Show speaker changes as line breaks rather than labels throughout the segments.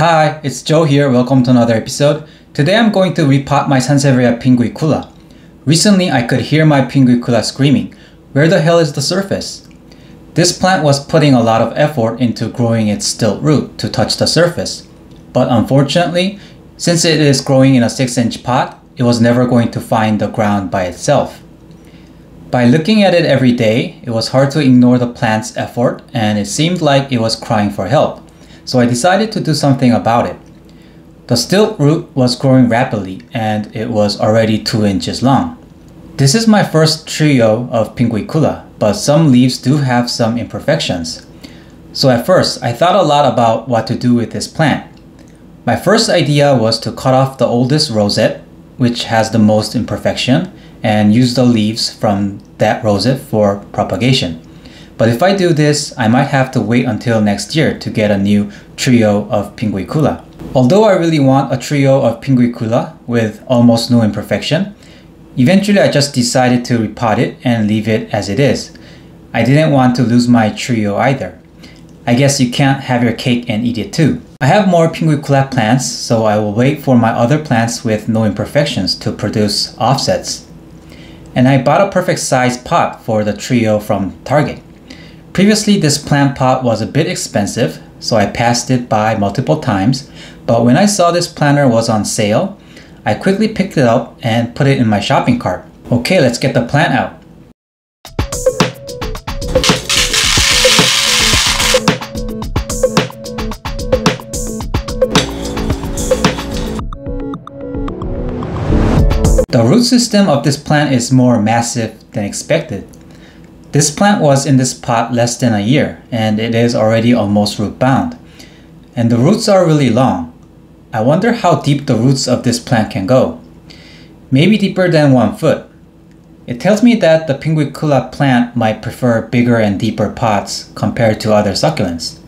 Hi, it's Joe here. Welcome to another episode. Today I'm going to repot my Sansevieria pinguicula. Recently I could hear my pinguicula screaming, "Where the hell is the surface?" This plant was putting a lot of effort into growing its stilt root to touch the surface. But unfortunately, since it is growing in a 6-inch pot, it was never going to find the ground by itself. By looking at it every day, it was hard to ignore the plant's effort and it seemed like it was crying for help. So I decided to do something about it. The stilt root was growing rapidly and it was already 2 inches long. This is my first trio of pinguicula, but some leaves do have some imperfections. So at first, I thought a lot about what to do with this plant. My first idea was to cut off the oldest rosette, which has the most imperfection, and use the leaves from that rosette for propagation. But if I do this, I might have to wait until next year to get a new trio of pinguicula. Although I really want a trio of pinguicula with almost no imperfection, eventually I just decided to repot it and leave it as it is. I didn't want to lose my trio either. I guess you can't have your cake and eat it too. I have more pinguicula plants, so I will wait for my other plants with no imperfections to produce offsets. And I bought a perfect size pot for the trio from Target. Previously, this plant pot was a bit expensive, so I passed it by multiple times, but when I saw this planter was on sale, I quickly picked it up and put it in my shopping cart. Okay, let's get the plant out. The root system of this plant is more massive than expected. This plant was in this pot less than a year and it is already almost root bound. And the roots are really long. I wonder how deep the roots of this plant can go. Maybe deeper than 1 foot. It tells me that the pinguicula plant might prefer bigger and deeper pots compared to other succulents.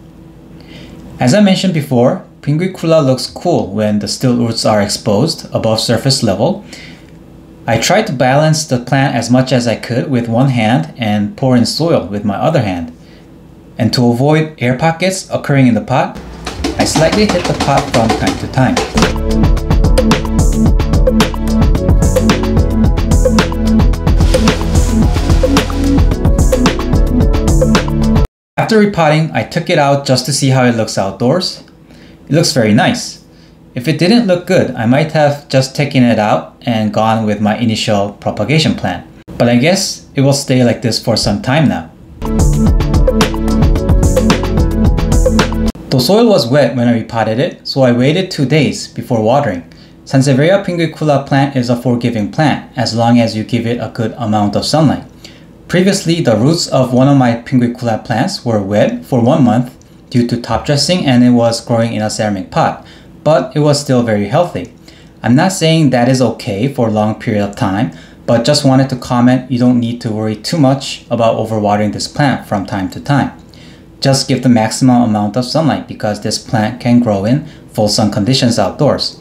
As I mentioned before, pinguicula looks cool when the stilt roots are exposed above surface level. I tried to balance the plant as much as I could with one hand and pour in soil with my other hand. And to avoid air pockets occurring in the pot, I slightly hit the pot from time to time. After repotting, I took it out just to see how it looks outdoors. It looks very nice. If it didn't look good, I might have just taken it out and gone with my initial propagation plan. But I guess it will stay like this for some time now. The soil was wet when I repotted it, so I waited 2 days before watering. Sansevieria pinguicula plant is a forgiving plant as long as you give it a good amount of sunlight. Previously, the roots of one of my pinguicula plants were wet for 1 month due to top dressing and it was growing in a ceramic pot, but it was still very healthy. I'm not saying that is okay for a long period of time, but just wanted to comment you don't need to worry too much about overwatering this plant from time to time. Just give the maximum amount of sunlight because this plant can grow in full sun conditions outdoors.